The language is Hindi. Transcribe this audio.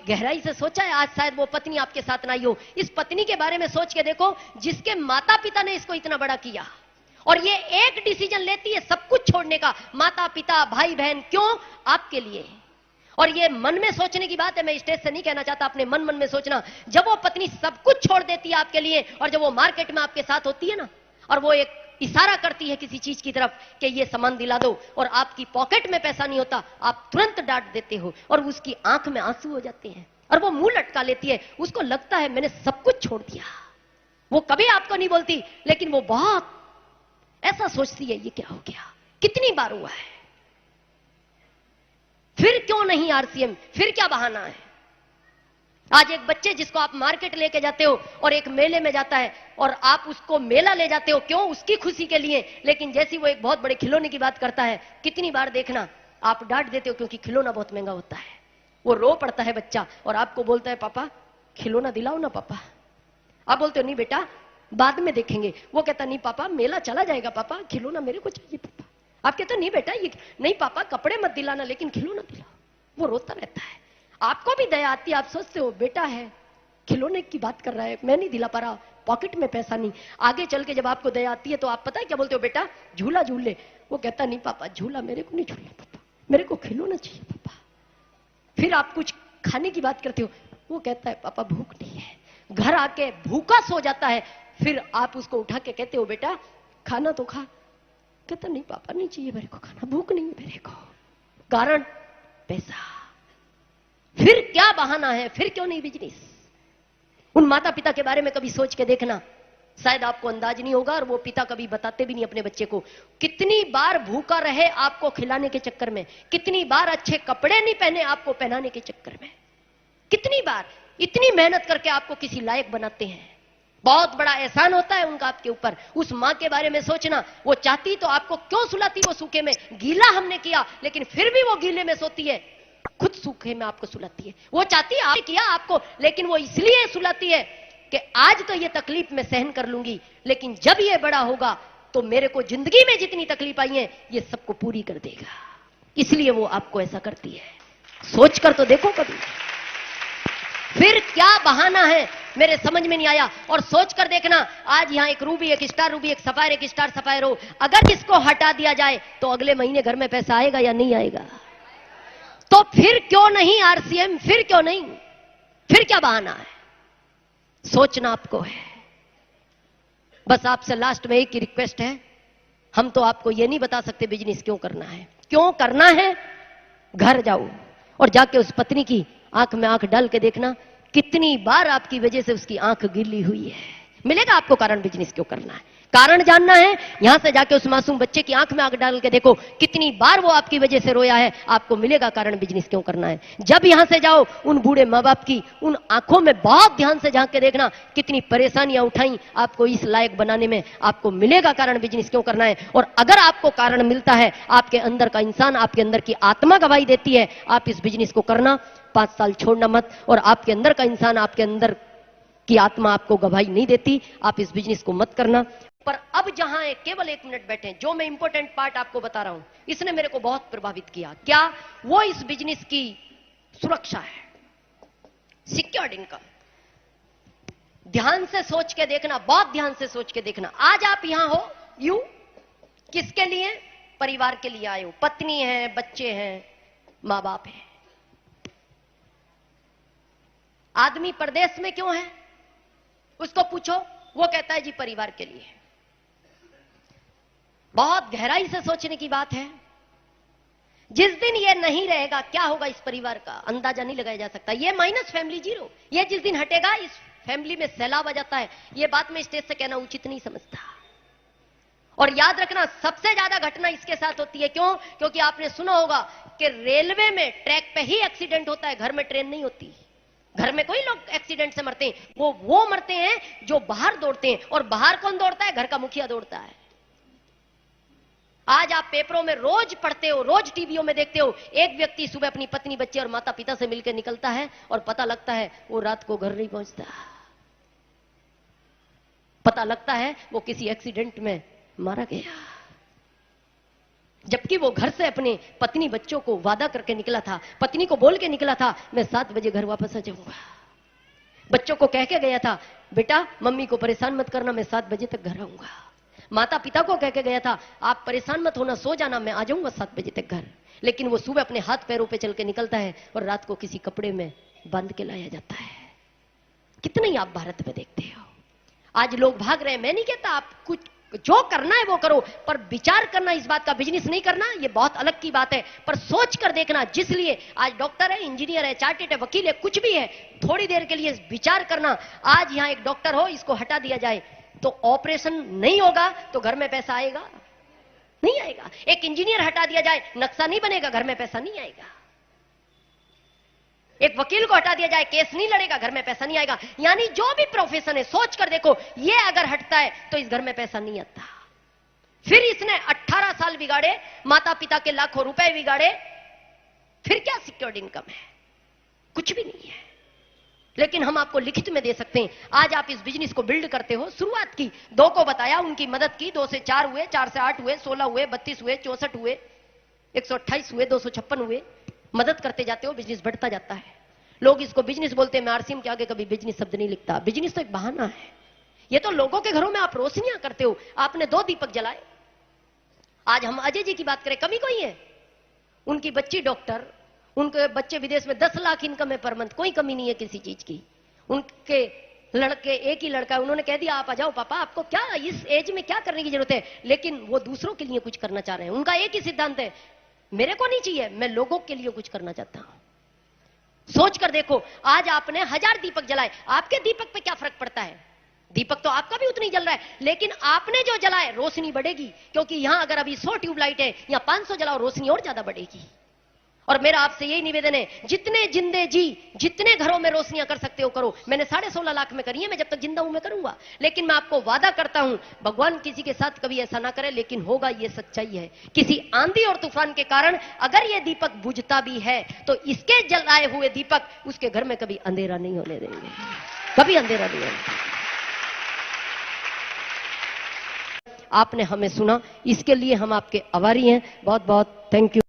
गहराई से सोचा है? आज शायद वो पत्नी आपके साथ ना ही हो। इस पत्नी के बारे में सोच के देखो जिसके माता पिता ने इसको इतना बड़ा किया, और ये एक डिसीजन लेती है सब कुछ छोड़ने का, माता पिता भाई बहन, क्यों? आपके लिए। और ये मन में सोचने की बात है, मैं स्टेज से नहीं कहना चाहता, अपने मन मन में सोचना। जब वो पत्नी सब कुछ छोड़ देती है आपके लिए, और जब वो मार्केट में आपके साथ होती है ना, और वो एक इशारा करती है किसी चीज की तरफ कि ये सामान दिला दो, और आपकी पॉकेट में पैसा नहीं होता, आप तुरंत डांट देते हो, और उसकी आंख में आंसू हो जाते हैं, और वो मुंह लटका लेती है। उसको लगता है मैंने सब कुछ छोड़ दिया। वो कभी आपको नहीं बोलती, लेकिन वो बहुत ऐसा सोचती है, ये क्या हो गया, कितनी बार हुआ है। फिर क्यों नहीं आरसीएम, फिर क्या बहाना है? आज एक बच्चे जिसको आप मार्केट लेके जाते हो और एक मेले में जाता है, और आप उसको मेला ले जाते हो, क्यों? उसकी खुशी के लिए। लेकिन जैसी वो एक बहुत बड़े खिलौने की बात करता है, कितनी बार देखना आप डांट देते हो, क्योंकि खिलौना बहुत महंगा होता है। वो रो पड़ता है बच्चा, और आपको बोलता है पापा खिलौना दिलाओ ना पापा। आप बोलते हो नहीं बेटा बाद में देखेंगे। वो कहता नहीं पापा मेला चला जाएगा, पापा खिलौना मेरे को चाहिए पापा। आप कहते हो नहीं बेटा ये नहीं पापा कपड़े मत दिलाना, लेकिन खिलौना दिलाओ। वो रोता रहता है। आपको भी दया आती है, आप सोचते हो बेटा है खिलौने की बात कर रहा है, मैं नहीं दिला पा रहा, पॉकेट में पैसा नहीं। आगे चल के जब आपको दया आती है तो आप पता है क्या बोलते हो? बेटा झूला झूल ले। वो कहता नहीं पापा झूला मेरे को नहीं झूलना पापा, मेरे को खिलौना चाहिए पापा। फिर आप कुछ खाने की बात करते हो, वो कहता है पापा भूख नहीं है, घर आके भूखा सो जाता है। फिर आप उसको उठा के कहते हो बेटा खाना तो खा। कहता नहीं पापा नहीं चाहिए मेरे को खाना, भूख नहीं है मेरे को। कारण पैसा। फिर क्या बहाना है, फिर क्यों नहीं बिजनेस? उन माता पिता के बारे में कभी सोच के देखना, शायद आपको अंदाज नहीं होगा, और वो पिता कभी बताते भी नहीं अपने बच्चे को। कितनी बार भूखा रहे आपको खिलाने के चक्कर में, कितनी बार अच्छे कपड़े नहीं पहने आपको पहनाने के चक्कर में, कितनी बार इतनी मेहनत करके आपको किसी लायक बनाते हैं। बहुत बड़ा एहसान होता है उनका आपके ऊपर। उस मां के बारे में सोचना, वो चाहती तो आपको क्यों सुलाती? वो सूखे में गीला हमने किया, लेकिन फिर भी वो गीले में सोती है, खुद सूखे में आपको सुलाती है। वो चाहती है आपने किया आपको, लेकिन वो इसलिए सुलाती है कि आज तो ये तकलीफ मैं सहन कर लूंगी, लेकिन जब ये बड़ा होगा तो मेरे को जिंदगी में जितनी तकलीफ आई है ये सबको पूरी कर देगा। इसलिए वो आपको ऐसा करती है। सोचकर तो देखो कभी। फिर क्या बहाना है मेरे समझ में नहीं आया। और सोचकर देखना, आज यहां एक रूबी, एक स्टार रूबी, एक सफायर, एक स्टार सफायर हो, अगर इसको हटा दिया जाए तो अगले महीने घर में पैसा आएगा या नहीं आएगा? तो फिर क्यों नहीं आरसीएम, फिर क्यों नहीं? फिर क्या बहाना है? सोचना आपको है। बस आपसे लास्ट में एक ही रिक्वेस्ट है, हम तो आपको यह नहीं बता सकते बिजनेस क्यों करना है। क्यों करना है? घर जाओ और जाके उस पत्नी की आंख में आंख डाल के देखना, कितनी बार आपकी वजह से उसकी आंख गिली हुई है। मिलेगा आपको कारण बिजनेस क्यों करना है। कारण जानना है, यहां से जाके उस मासूम बच्चे की आंख में आंख डाल के देखो, कितनी बार वो आपकी वजह से रोया है, आपको मिलेगा कारण बिजनेस क्यों करना है। जब यहां से जाओ उन बूढ़े मां बाप की उन आंखों में बहुत ध्यान से झांक के देखना, कितनी परेशानियां उठाई आपको इस लायक बनाने में, आपको मिलेगा कारण बिजनेस क्यों करना है। और अगर आपको कारण मिलता है, आपके अंदर का इंसान, आपके अंदर की आत्मा गवाही देती है, आप इस बिजनेस को करना, 5 साल छोड़ना मत। और आपके अंदर का इंसान, आपके अंदर की आत्मा आपको गवाही नहीं देती, आप इस बिजनेस को मत करना। पर अब जहां है, केवल 1 मिनट बैठे, जो मैं इंपॉर्टेंट पार्ट आपको बता रहा हूं, इसने मेरे को बहुत प्रभावित किया। क्या? वो इस बिजनेस की सुरक्षा है, सिक्योर्ड इनकम। ध्यान से सोच के देखना, बहुत ध्यान से सोच के देखना। आज आप यहां हो, यू किसके लिए? परिवार के लिए आए हो। पत्नी है, बच्चे हैं, मां बाप है। आदमी परदेश में क्यों है? उसको पूछो, वो कहता है जी परिवार के लिए। बहुत गहराई से सोचने की बात है। जिस दिन ये नहीं रहेगा, क्या होगा इस परिवार का, अंदाजा नहीं लगाया जा सकता। ये माइनस फैमिली जीरो। ये जिस दिन हटेगा, इस फैमिली में सैलाब आ जाता है। ये बात मैं स्टेज से कहना उचित नहीं समझता। और याद रखना, सबसे ज्यादा घटना इसके साथ होती है। क्यों? क्योंकि आपने सुना होगा कि रेलवे में ट्रैक पे ही एक्सीडेंट होता है, घर में ट्रेन नहीं होती। घर में कोई लोग एक्सीडेंट से मरते हैं, वो मरते हैं जो बाहर दौड़ते हैं। और बाहर कौन दौड़ता है? घर का मुखिया दौड़ता है। आज आप पेपरों में रोज पढ़ते हो, रोज टीवियों में देखते हो, एक व्यक्ति सुबह अपनी पत्नी, बच्चे और माता पिता से मिलकर निकलता है और पता लगता है वो रात को घर नहीं पहुंचता। पता लगता है वो किसी एक्सीडेंट में मारा गया। जबकि वो घर से अपने पत्नी बच्चों को वादा करके निकला था, पत्नी को बोल के निकला था मैं 7 बजे घर वापस आ जाऊंगा। बच्चों को कह के गया था बेटा मम्मी को परेशान मत करना, मैं 7 बजे तक घर आऊंगा। माता पिता को कह के गया था आप परेशान मत होना, सो जाना, मैं आ जाऊंगा 7 बजे तक घर। लेकिन वो सुबह अपने हाथ पैरों पे चल के निकलता है और रात को किसी कपड़े में बांध के लाया जाता है। कितना ही आप भारत में देखते हो। आज लोग भाग रहे हैं। मैं नहीं कहता आप कुछ जो करना है वो करो, पर विचार करना, इस बात का बिजनेस नहीं करना, ये बहुत अलग की बात है। पर सोच कर देखना, जिस लिए आज डॉक्टर है, इंजीनियर है, चार्टेड है, वकील है, कुछ भी है, थोड़ी देर के लिए विचार करना। आज यहां एक डॉक्टर हो, इसको हटा दिया जाए तो ऑपरेशन नहीं होगा, तो घर में पैसा आएगा? नहीं आएगा। एक इंजीनियर हटा दिया जाए, नक्शा नहीं बनेगा, घर में पैसा नहीं आएगा। एक वकील को हटा दिया जाए, केस नहीं लड़ेगा, घर में पैसा नहीं आएगा। यानी जो भी प्रोफेशन है, सोच कर देखो, ये अगर हटता है तो इस घर में पैसा नहीं आता। फिर इसने 18 साल बिगाड़े, माता पिता के लाखों रुपए बिगाड़े, फिर क्या सिक्योर्ड इनकम है? कुछ भी नहीं है। लेकिन हम आपको लिखित में दे सकते हैं। आज आप इस बिजनेस को बिल्ड करते हो, शुरुआत की, 2 को बताया, उनकी मदद की, 2 से 4 हुए, 4 से 8 हुए, 16 हुए, 32 हुए, 64 हुए, 128 हुए, 256 हुए। मदद करते जाते हो, बिजनेस बढ़ता जाता है। लोग इसको बिजनेस बोलते हैं, मैं आरसीएम के आगे कभी बिजनेस शब्द नहीं लिखता। बिजनेस तो एक बहाना है। ये तो लोगों के घरों में आप रोशनियां करते हो। आपने 2 दीपक जलाए। आज हम अजय जी की बात करें, कमी कोई है? उनकी बच्ची डॉक्टर, उनके बच्चे विदेश में 10 लाख इनकम है पर मंथ, कोई कमी नहीं है किसी चीज की। उनके लड़के, एक ही लड़का है, उन्होंने कह दिया आप आ जाओ पापा, आपको क्या इस एज में क्या करने की जरूरत है। लेकिन वो दूसरों के लिए कुछ करना चाह रहे हैं। उनका एक ही सिद्धांत है, मेरे को नहीं चाहिए, मैं लोगों के लिए कुछ करना चाहता हूं। सोच कर देखो, आज आपने 1000 दीपक जलाए, आपके दीपक पे क्या फर्क पड़ता है? दीपक तो आपका भी उतना ही जल रहा है, लेकिन आपने जो जलाए रोशनी बढ़ेगी। क्योंकि यहां अगर अभी 100 ट्यूबलाइट है या 500 जलाओ, रोशनी और ज्यादा बढ़ेगी। और मेरा आपसे यही निवेदन है, जितने जिंदे जी, जितने घरों में रोशनियां कर सकते हो करो। मैंने 16.5 लाख में करी है, मैं जब तक जिंदा हूं मैं करूंगा। लेकिन मैं आपको वादा करता हूं, भगवान किसी के साथ कभी ऐसा ना करे, लेकिन होगा, ये सच्चाई है। किसी आंधी और तूफान के कारण अगर ये दीपक बुझता भी है, तो इसके जलाए हुए दीपक उसके घर में कभी अंधेरा नहीं होने देंगे, कभी अंधेरा नहीं होने। आपने हमें सुना, इसके लिए हम आपके आभारी हैं। बहुत बहुत थैंक यू।